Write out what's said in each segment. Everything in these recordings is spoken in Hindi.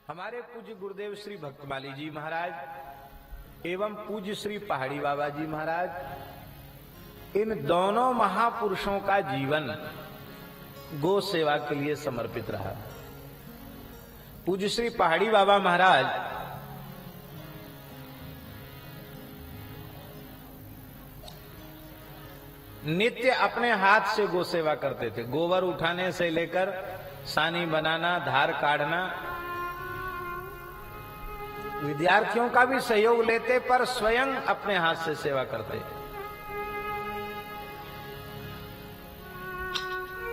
हमारे पूज्य गुरुदेव श्री भक्तमाली जी महाराज एवं पूज्य श्री पहाड़ी बाबा जी महाराज, इन दोनों महापुरुषों का जीवन गो सेवा के लिए समर्पित रहा। पूज्य श्री पहाड़ी बाबा महाराज नित्य अपने हाथ से गो सेवा करते थे। गोबर उठाने से लेकर सानी बनाना, धार काढ़ना, विद्यार्थियों का भी सहयोग लेते, पर स्वयं अपने हाथ से सेवा करते।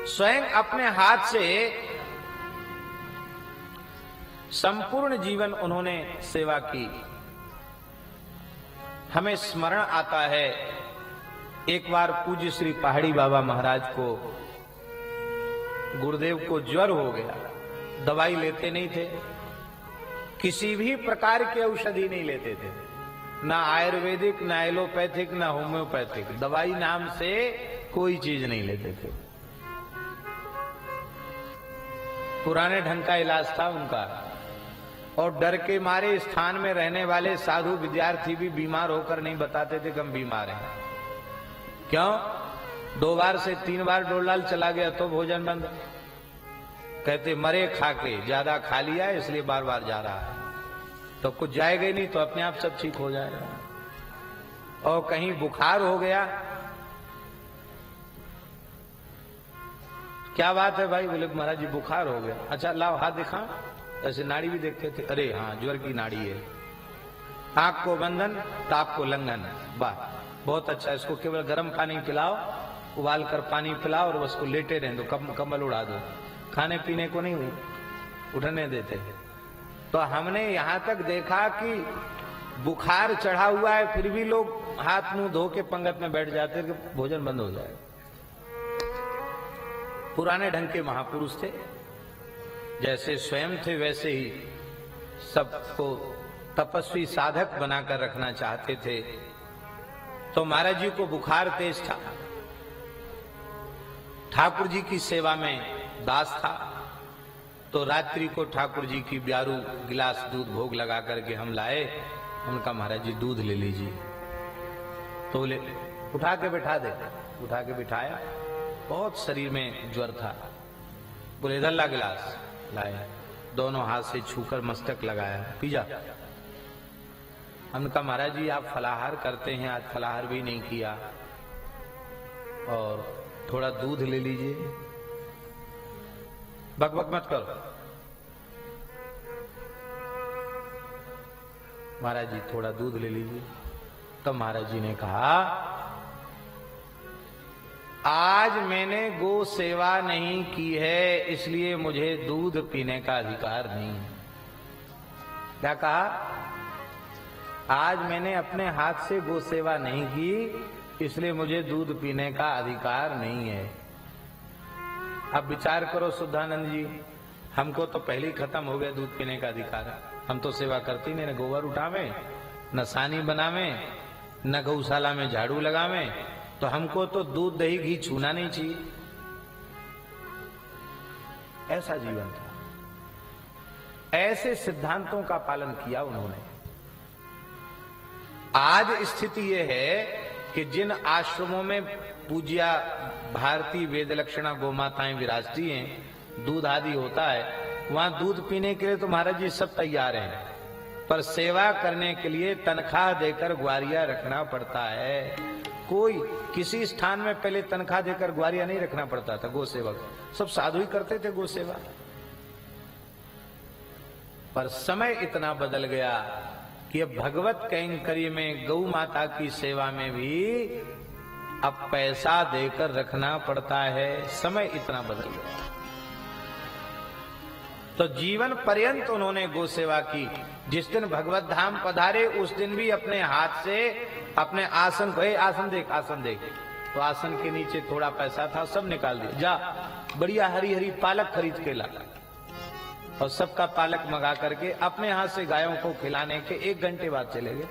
स्वयं अपने हाथ से संपूर्ण जीवन उन्होंने सेवा की। हमें स्मरण आता है, एक बार पूज्य श्री पहाड़ी बाबा महाराज को, गुरुदेव को ज्वर हो गया। दवाई लेते नहीं थे, किसी भी प्रकार की औषधि नहीं लेते थे, ना आयुर्वेदिक, ना एलोपैथिक, ना होम्योपैथिक। दवाई नाम से कोई चीज नहीं लेते थे। पुराने ढंग का इलाज था उनका, और डर के मारे स्थान में रहने वाले साधु विद्यार्थी भी बीमार होकर नहीं बताते थे कि हम बीमार हैं। क्यों? 2 बार से 3 बार डोलाल चला गया तो भोजन बंद। कहते मरे खा के, ज्यादा खा लिया इसलिए बार बार जा रहा है। तो कुछ जाएगा ही नहीं, तो अपने आप सब ठीक हो जाएगा। और कहीं बुखार हो गया, क्या बात है भाई? बोले महाराज जी बुखार हो गया। अच्छा लाओ हाथ दिखा। ऐसे नाड़ी भी देखते थे। अरे हाँ, ज्वर की नाड़ी है। आंख को बंधन, ताप को लंघन। वाह, बहुत अच्छा। इसको केवल गर्म पानी पिलाओ, उबाल कर पानी पिलाओ और उसको लेटे रहने दो, कंबल उड़ा दो। खाने पीने को नहीं उठने देते। तो हमने यहां तक देखा कि बुखार चढ़ा हुआ है, फिर भी लोग हाथ मुंह धो के पंगत में बैठ जाते कि भोजन बंद हो जाए। पुराने ढंग के महापुरुष थे, जैसे स्वयं थे वैसे ही सबको तपस्वी साधक बनाकर रखना चाहते थे। तो महाराज जी को बुखार तेज था, ठाकुर जी की सेवा में दास था। तो रात्रि को ठाकुर जी की ब्यारू गिलास दूध भोग लगा करके हम लाए। उनका महाराज जी दूध ले लीजिए। तो बोले उठा के बैठा दे। उठा के बिठाया, बहुत शरीर में ज्वर था। बोले इधर ला गिलास। लाया, दोनों हाथ से छूकर मस्तक लगाया, पी जा। हमने कहा महाराज जी आप फलाहार करते हैं, आज फलाहार भी नहीं किया, और थोड़ा दूध ले लीजिए। बकबक मत करो। महाराज जी थोड़ा दूध ले लीजिए। तो महाराज जी ने कहा आज मैंने गो सेवा नहीं की है, इसलिए मुझे दूध पीने का अधिकार नहीं। क्या कहा? आज मैंने अपने हाथ से गो सेवा नहीं की, इसलिए मुझे दूध पीने का अधिकार नहीं है। अब विचार करो शुद्धानंद जी, हमको तो पहले ही खत्म हो गया दूध पीने का अधिकार। हम तो सेवा करती नहीं, न गोबर उठावे, न सानी बनावे, न गौशाला में झाड़ू लगावे। तो हमको तो दूध दही घी छूना नहीं चाहिए। ऐसा जीवन था, ऐसे सिद्धांतों का पालन किया उन्होंने। आज स्थिति यह है कि जिन आश्रमों में पूज्या भारतीय वेद लक्षणा गोमाताएं विराजती हैं, दूध आदि होता है, वहां दूध पीने के लिए तो महाराज जी सब तैयार हैं, पर सेवा करने के लिए तनख्वाह देकर ग्वारिया रखना पड़ता है। कोई किसी स्थान में पहले तनख्वाह देकर ग्वारिया नहीं रखना पड़ता था। गो सेवक सब साधु ही करते थे गो सेवा। पर समय इतना बदल गया कि अब भगवत कैंकर्य में गौ माता की सेवा में भी अब पैसा देकर रखना पड़ता है। समय इतना बदल गया। तो जीवन पर्यंत उन्होंने गो सेवा की। जिस दिन भगवत धाम पधारे उस दिन भी अपने हाथ से अपने आसन को, आसन देख, आसन देख। तो आसन के नीचे थोड़ा पैसा था, सब निकाल दिया। जा बढ़िया हरी हरी पालक खरीद के ला, और सबका पालक मंगा करके अपने हाथ से गायों को खिलाने के 1 घंटे बाद चले गए।